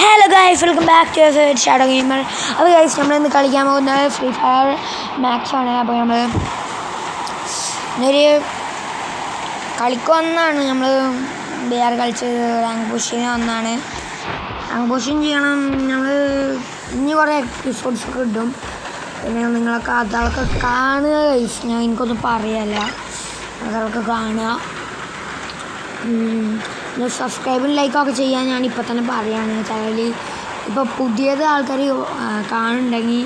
Hello guys, welcome back to Shadow Gamer. അപ്പോൾ guys നമ്മളിന്ന് കളിക്കാൻ പോകുന്നത് ഫ്രീ ഫയർ മാക്സ് ആണ്. അപ്പോൾ നമ്മൾ ഇന്നൊരു കളിക്ക് വന്നതാണ്. നമ്മൾ വേറെ കളിച്ചത് റാങ്ക് പുഷിന് വന്നതാണ്. റാങ്ക് പുഷിങ് ചെയ്യണം. നമ്മൾ ഇനി കുറേ എപ്പിസോഡ്സൊക്കെ ഇടും. പിന്നെ നിങ്ങളൊക്കെ അതൊക്കെ കാണുക ഗൈസ്. എനിക്കൊന്നും പറയാല്ല, അതൊക്കെ കാണുക. സബ്സ്ക്രൈബും ലൈക്കൊക്കെ ചെയ്യാൻ ഞാനിപ്പോൾ തന്നെ പറയുകയാണ്. ചാനൽ ഇപ്പോൾ പുതിയത് ആൾക്കാർ കാണുന്നുണ്ടെങ്കിൽ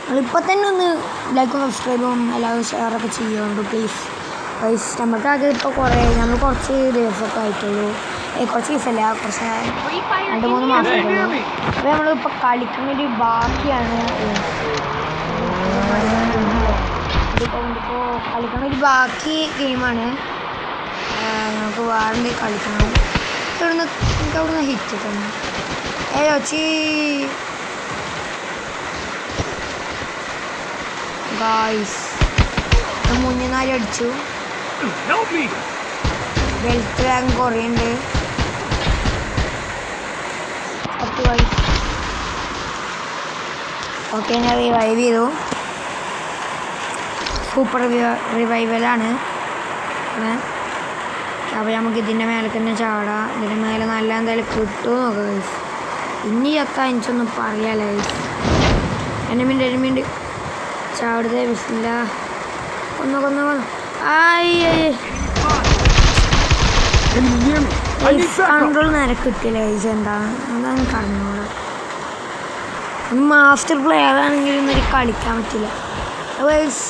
നമ്മളിപ്പോൾ തന്നെ ഒന്ന് ലൈക്കും സബ്സ്ക്രൈബും എല്ലാവരും ഷെയറൊക്കെ ചെയ്യുന്നുണ്ട് പ്ലീസ് ഗൈസ്. നമുക്കത് ഇപ്പോൾ നമ്മൾ കുറച്ച് ദിവസമൊക്കെ ആയിട്ടുള്ളൂ. കുറച്ച് ദിവസമല്ല, കുറച്ച് 2-3 മാസമായിട്ടുള്ളൂ. അപ്പോൾ നമ്മളിപ്പോൾ കളിക്കുന്നൊരു ബാക്കിയാണ്. ഇപ്പോൾ കളിക്കുന്നൊരു ബാക്കി ഗെയിമാണ്. നമുക്ക് വേറെ കളിക്കണം. അവിടുന്ന് ഹിറ്റ് തന്നെ ഗായ്സ്. മുന്നേ 4 അടിച്ചു. വെൽത്ത് റാങ്ക് കുറേ ഉണ്ട്. ഓക്കെ, ഞാൻ റിവൈവ് ചെയ്തു. സൂപ്പർ റിവൈവലാണ്. അപ്പോൾ നമുക്ക് ഇതിൻ്റെ മേലെ തന്നെ ചാടാം. ഇതിൻ്റെ മേലെ നല്ല എന്തായാലും കിട്ടുമോ നോക്കാം ഗൈസ്. ഇനി ചത്താൽ എനിക്കൊന്നും പറയാമല്ലോ ഗൈസ്. എന്നെ ചാടുതേ ബിസ്മില്ല. കൊന്നു കൺട്രോൾ നേരെ കിട്ടില്ല ഗൈസ്. എന്താണ് പറഞ്ഞോളൂ. മാസ്റ്റർ പ്ലെയർ ആണെങ്കിൽ ഇന്നൊരു കളിക്കാൻ പറ്റില്ല ഗൈസ്.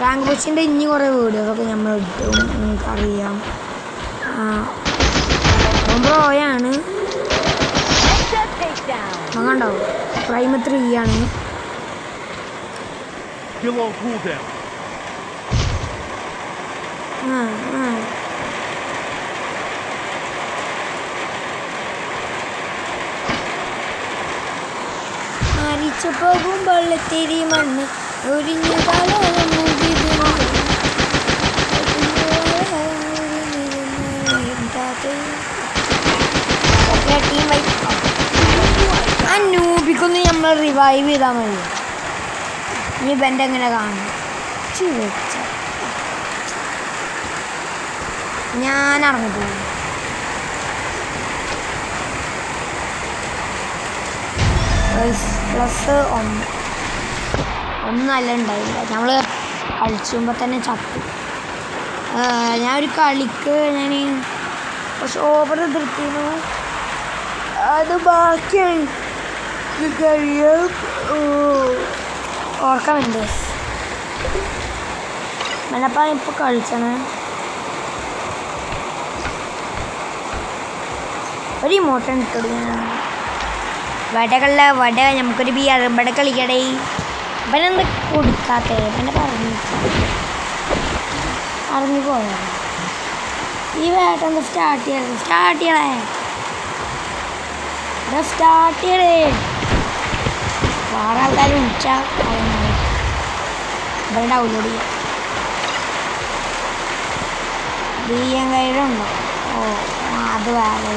റാങ്ക് പുഷിൻ്റെ ഇനി കുറേ വീഡിയോസൊക്കെ നമ്മൾ ഇട്ടും നിങ്ങൾക്കറിയാം. ബ്രോയാണ് കണ്ടാവും. പ്രൈം 3 ആണ്. മരിച്ചു പോകും വെള്ളത്തിരി മണ്ണ് ഒരിഞ്ഞു കാലം. ആ നൂബിക്കൊന്ന് നമ്മൾ റിവൈവ് ചെയ്താൽ മതി. ഇനി ബെൻ്റെ എങ്ങനെ കാണും. ഞാൻ ഇറങ്ങിപ്പോകും. +1 നല്ല ഉണ്ടായില്ല. നമ്മൾ കളിച്ചുമ്പോൾ തന്നെ ചത്തു. ഞാനൊരു കളിക്ക് കുറച്ച് ഓവർ എതിർത്തിരുന്നു. അത് ബാക്കിയായി കഴിയാം. ഓർക്കാനുണ്ട്. മനപ്പാ ഇപ്പോൾ കളിച്ചാണ്. ഒരു ഇമോട്ടൻ ഇട്ടു. വട നമുക്കൊരു ബിയർബട കളിക്കടേ. ഇവനെന്ത് കൊടുക്കാത്തേ? ഇവനെ അറിഞ്ഞു പോയാ. ഈ വേട്ടെന്താ സ്റ്റാർട്ട് ചെയ്യണേ. വേറെ ആൾക്കാർ വിളിച്ചാൽ ഇവിടെ ഡൗൺലോഡ് ചെയ്യാം. ബിഎം ഗൈഡുണ്ടോ? അത് വേറെ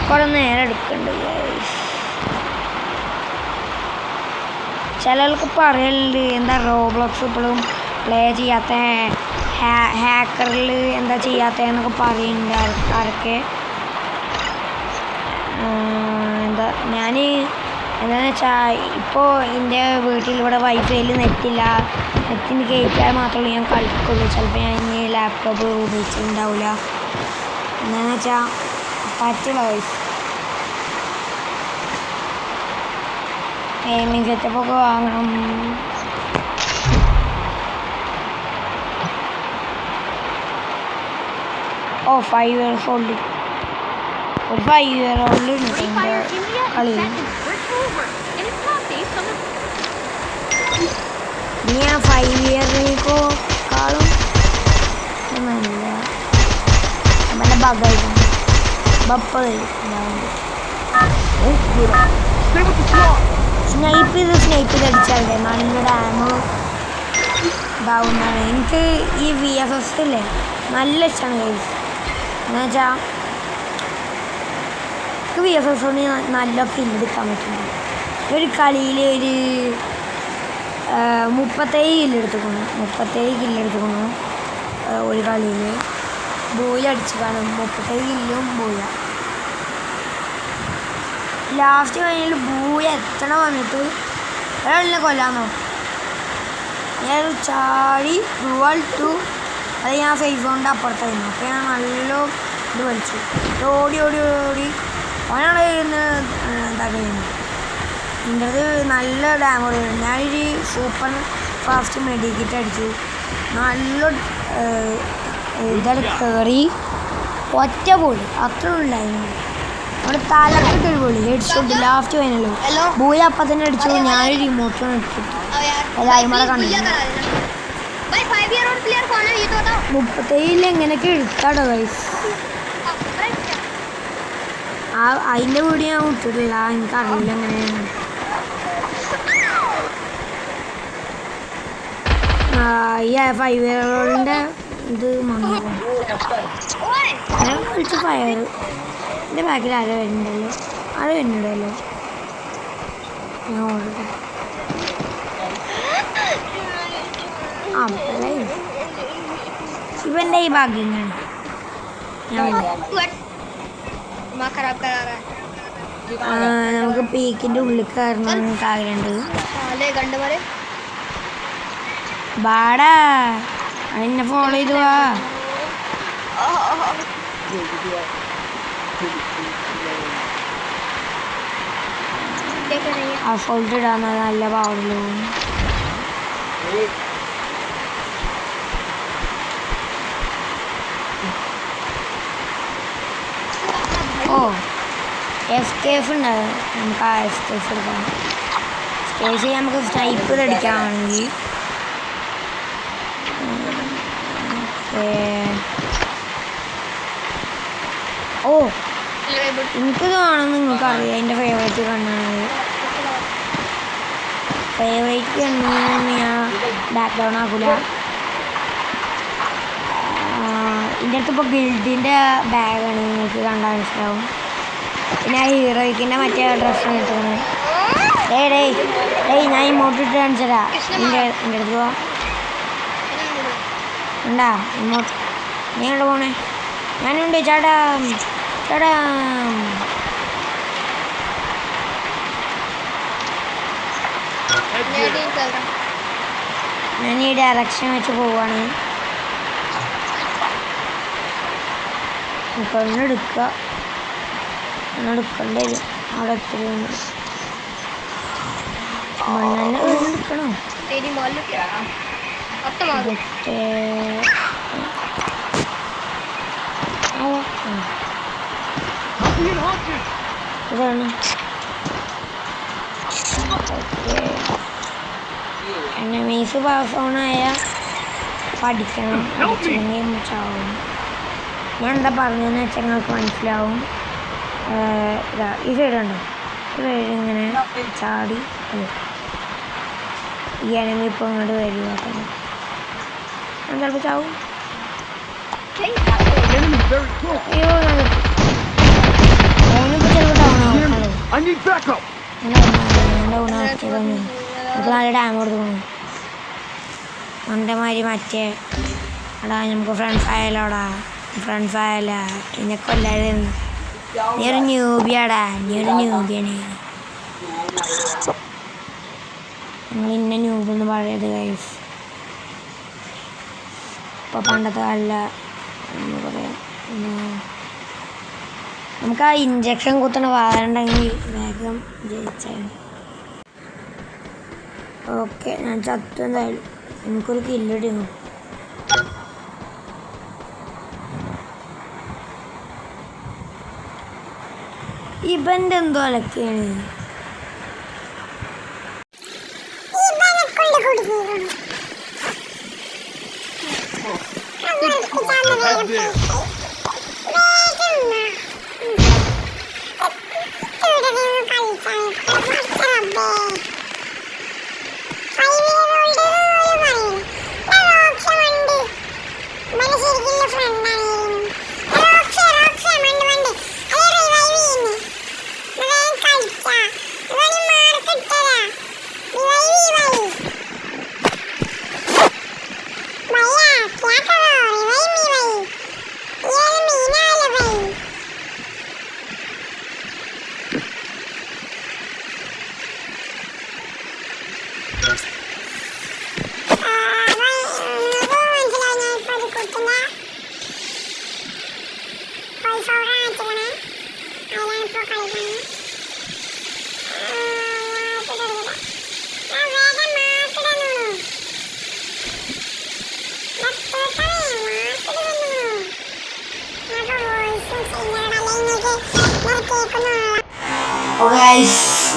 കുറേ നേരം എടുക്കുന്നുണ്ട്. ചിലർക്ക് പറയലുണ്ട് എന്താ റോബ്ലോക്സ് ഇപ്പോഴും പ്ലേ ചെയ്യാത്ത, ഹാക്കറിൽ എന്താ ചെയ്യാത്തതെന്നൊക്കെ പറയുന്നുണ്ട് ആരൊക്കെ. എന്താണെന്ന് വെച്ചാൽ ഇപ്പോൾ എൻ്റെ വീട്ടിൽ ഇവിടെ വൈഫൈയിൽ നെറ്റില്ല. നെറ്റിന് കയറ്റാൽ മാത്രമേ ഞാൻ കളിക്കുള്ളൂ. ചിലപ്പോൾ ഞാൻ ഇനി ലാപ്ടോപ്പ് ഉപയോഗിച്ചിട്ടുണ്ടാവില്ല. എന്താണെന്ന് വെച്ചാൽ പറ്റില്ല വൈഫ്. ഗെയിമിങ് സെറ്റപ്പൊക്കെ വാങ്ങണം. ഓ 5 years old. ഒരു 5 year old ഉണ്ട് എൻ്റെ കളിയിൽ. ഇനി ആ 5 yearsക്കാളും നല്ല നമ്മുടെ ബഗ്ഗായിരുന്നു. ബപ്പ സ്നൈപ്പ് ചെയ്ത് അടിച്ചാൽ നല്ല ഡാമോ ഇതാവുന്നതാണ്. എനിക്ക് ഈ VFX ഇല്ലേ നല്ല ഇഷ്ടമാണ് ഗൈസ്. എന്നുവെച്ചാൽ എനിക്ക് VFX കൊണ്ട് നല്ല കില്ലെടുക്കാൻ പറ്റുന്നുണ്ട്. ഒരു കളിയിൽ ഒരു 37 കില്ലെടുത്തുകൊണ്ടു ഒരു കളിയിൽ ബോയ് അടിച്ച് കാണും. 37 കില്ലും ബോയ. ലാസ്റ്റ് കഴിഞ്ഞാൽ ബോയ് എത്തണ വന്നിട്ട് ഒരാളിനെ കൊല്ലാൻ നോക്കും. ഞാൻ ചാടി ഡുവൽ ടു അത് ഞാൻ സേഫ് കൊണ്ട് അപ്പുറത്തായിരുന്നു. അപ്പോൾ ഞാൻ നല്ല ഇത് വലിച്ചു ഓടി അവനാണ് ഇതാക്കുന്നത്. എൻ്റെ അത് നല്ല ഡാമേജ് വരും. ഞാനൊരു സൂപ്പർ ഫാസ്റ്റ് മെഡിക്കിറ്റ് അടിച്ചു. നല്ല ഇതത് കയറി ഒറ്റ പോളി അത്ര ഉണ്ടായിരുന്നു. അവിടെ തലക്കിട്ടൊരു പോളി ഹെഡ്ഷോട്ട് ലാസ്റ്റ് ഫൈനല്ലോ. ബോയ് അപ്പം തന്നെ അടിച്ചു. ഞാനൊരു റിമോട്ട് എടുത്തിട്ടു എല്ലാവരും കണ്ടില്ല. 37 എങ്ങനെയൊക്കെ എടുത്താടോ ഗൈസ്. അതിൻ്റെ വീഡിയോ ഞാൻ വിട്ടിട്ടില്ല. എനിക്കറിയില്ല എങ്ങനെയാണ്. ഈ 5 year oldൻ്റെ ഇത് മങ്ങി ഞാൻ വിളിച്ച് ഫയർ. എൻ്റെ ബാക്കിൽ ആരോ വരുന്നുണ്ടല്ലോ. ഞാൻ ഓർഡർ ഇവൻ്റെ ഈ ഭാഗ്യങ്ങളാണ്. നമുക്ക് പീക്കിൻ്റെ ഉള്ളിൽ കയറണമെന്ന് ആഗ്രഹമുണ്ട്. ബാടാ എന്നെ ഫോളോ ചെയ്തു വാ. അസോൾട്ട് ഇടാൻ നല്ല പവറിലോ. ഓ എസ്കേഫ് ഉണ്ടാകും. നമുക്ക് ആ എസ്കേഫ് എടുക്കാം. എസ്കേഫ് ചെയ്യാൻ നമുക്ക് സ്നൈപ്പർ അടിക്കാണെങ്കിൽ ഓ എനിക്കിത് വേണമെന്ന് നിങ്ങൾക്കറിയാം. എൻ്റെ ഫേവറേറ്റ് കണ്ണാണ്. ഫേവറേറ്റ് കണ്ണൊന്നും ഞാൻ ബാക്ക് ഡൗൺ ആക്കില്ല. എൻ്റെ അടുത്ത് ഇപ്പോൾ ഗിൽഡിൻ്റെ ബാഗാണ്. നിങ്ങൾക്ക് കണ്ടാൽ മനസ്സിലാവും. പിന്നെ ആ ഹീറോയ്ക്കിൻ്റെ മറ്റേ ഡ്രസ്സാണ് ഇട്ടത്. ഞാൻ ഇമോട്ട് ഇട്ട് കാണിച്ചതാ. എൻ്റെ അടുത്ത് പോവാ ഉണ്ടാ ഇമോട്ട്. നീ കൊണ്ട് പോണേ. ഞാനുണ്ട്. ചേട്ടാ ഞാൻ ഈ ഡയറക്ഷൻ വെച്ച് പോവാണ്. ഒന്നെടുക്കുക എടുക്കേണ്ടി വരും. അവിടെ എത്രയാണ് മണ്ണെണ്ണ എടുക്കണോ? ഇതാണ് എനമീസ് പാസ് ഓണായ പഠിക്കണം. പഠിച്ചില്ലെങ്കിൽ ചാവും. ഞാൻ എന്താ പറഞ്ഞതെന്ന് വെച്ചാൽ നിങ്ങൾക്ക് മനസ്സിലാവും. ഈ സൈഡുണ്ടോ? ഈ സൈഡ് ഇങ്ങനെ ചാടി ഈ എനമി ഇപ്പോൾ ഇങ്ങോട്ട് വരിക. ഞാൻ ചിലപ്പോൾ ചാവും. അയ്യോ ഓനിപ്പോൾ ചിലപ്പോൾ ഡൗൺ ആവും. ഡൗൺ ആക്കിയതാണ്. നമുക്ക് നല്ല ഡാം കൊടുക്കണം. അന്തമാതിരി മറ്റേ എടാ നമുക്ക് ഫ്രണ്ട്സ് ആയാലോടാ. ഫ്രണ്ട്സ് ആയാല എന്നെ കൊല്ലാതെ. നീ ഒരു ന്യൂബിയാടാ. ന്യൂബിയാണ്. നിങ്ങൾ ഇന്ന ന്യൂബെന്ന് പറയരുത് ഗൈസ്. ഇപ്പോൾ പണ്ടത്തെ അല്ല എന്ന് പറയാം. നമുക്ക് ആ ഇഞ്ചക്ഷൻ കുത്തണ വാറുണ്ടെങ്കിൽ വേഗം ജയിച്ചാണ്. ഓക്കെ ഞാൻ ചത്തു. എന്തായാലും എനിക്കൊരു കില്ലടിയും. ഇവൻ്റെ എന്തോ അലക്കാണ്.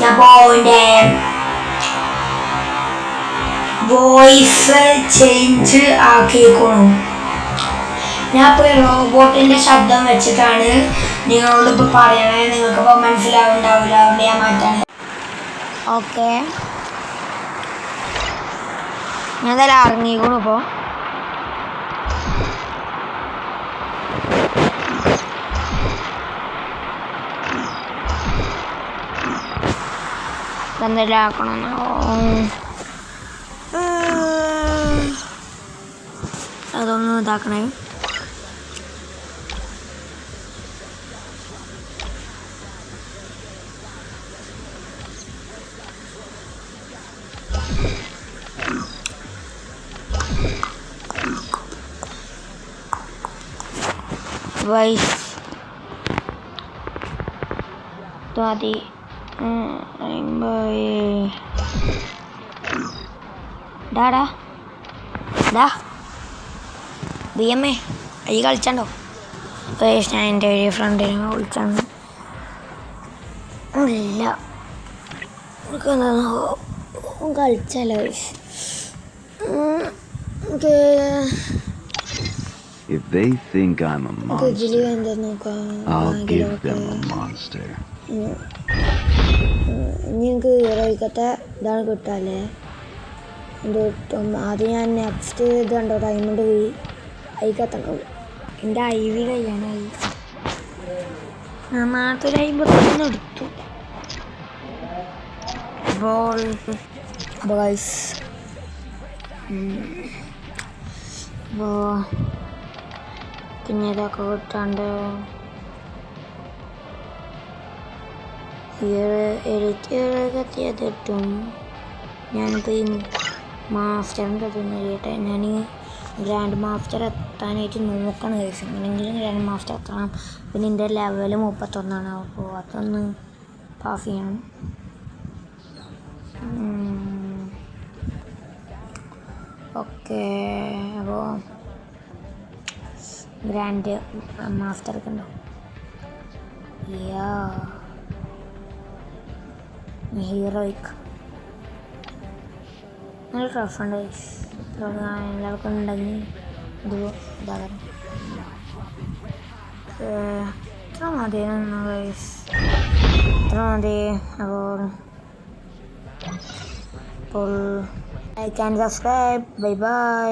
ഞാൻ പോയിൻ്റെ വോയിസ് ചേഞ്ച് ആക്കിയേക്കണു. ഞാൻ ഇപ്പോൾ റോബോട്ടിൻ്റെ ശബ്ദം വെച്ചിട്ടാണ് നിങ്ങളോട് ഇപ്പോൾ പറയണേ. നിങ്ങൾക്കിപ്പോൾ മനസ്സിലാവുണ്ടാവില്ല, അതുകൊണ്ട് ഞാൻ മാറ്റാണ്. ഓക്കെ, ഞാൻ എന്തായാലും ഇറങ്ങിക്കണു. ഇപ്പോൾ എന്തെല്ലാം ആക്കണം. അതൊന്ന് ഇതാക്കണേ. വൈസ് മതി. ഡാ ബി എം എ അയ്യ കളിച്ചാണ്ടോ? ഞാൻ എൻ്റെ ഒരു ഫ്രണ്ടിനെ വിളിച്ചാണ്. ഇല്ല കളിച്ചല്ലോ. If they think I'm a monster, I'll give them a monster. നിങ്ങൾക്ക് ഹീറോയിക്കത്തെ ഇതാണ് കിട്ടാല്ലേ? എന്ത് കിട്ടും? ആദ്യം ഞാൻ നെക്സ്റ്റ് ഇത് കണ്ടോ, ഡയമണ്ട് പോയി അതിക്കത്തണുള്ളൂ. എൻ്റെ IV കഴിയാനായി. ഞാൻ നാളത്തൊരു 50 എടുത്തു. അപ്പോൾ ഗൈസ് അപ്പോൾ പിന്നെ ഇതൊക്കെ കിട്ടാണ്ട് എത്തിയത് കിട്ടും. ഞാനിപ്പോൾ ഈ മാസ്റ്ററിൻ്റെ തിന്നറിയട്ടെ. ഞാൻ ഗ്രാൻഡ് മാസ്റ്റർ എത്താനായിട്ട് നോക്കണം ഗൈസ്. എങ്ങനെയെങ്കിലും ഗ്രാൻഡ് മാസ്റ്റർ എത്തണം. പിന്നെ എൻ്റെ ലെവൽ 31 അപ്പോൾ അതൊന്ന് പാസ് ചെയ്യണം. ഓക്കെ, അപ്പോൾ ഗ്രാൻഡ് മാസ്റ്റർ ഒക്കെ ഉണ്ടോ? ഹീറോയിക്ക് നല്ല ടഫുണ്ട് ഗൈസ്. എല്ലാവർക്കും ഉണ്ടെങ്കിൽ ഇത് ഇതാകാൻ ഇത്ര മതി ഗൈസ്, ഇത്ര മതി. അപ്പോൾ like and subscribe. Bye bye.